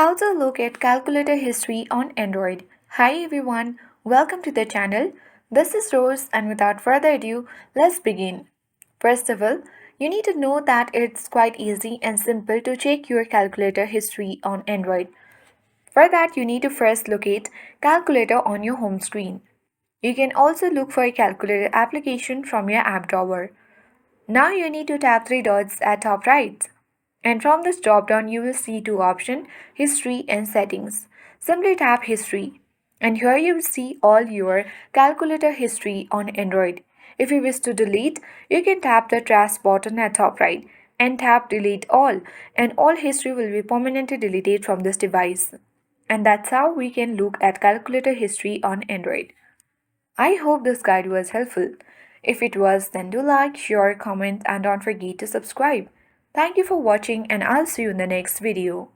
How to look at calculator history on Android. Hi everyone, welcome to the channel. This is Rose and without further ado, let's begin. First of all, you need to know that it's quite easy and simple to check your calculator history on Android. For that, you need to first locate calculator on your home screen. You can also look for a calculator application from your app drawer. Now you need to tap three dots at top right. And from this drop down you will see two options, history and settings. Simply tap history and here you will see all your calculator history on Android. If you wish to delete, you can tap the trash button at top right and tap delete all and all history will be permanently deleted from this device. And that's how we can look at calculator history on Android. I hope this guide was helpful. If it was, then do like, share, comment, and don't forget to subscribe. Thank you for watching, and I'll see you in the next video.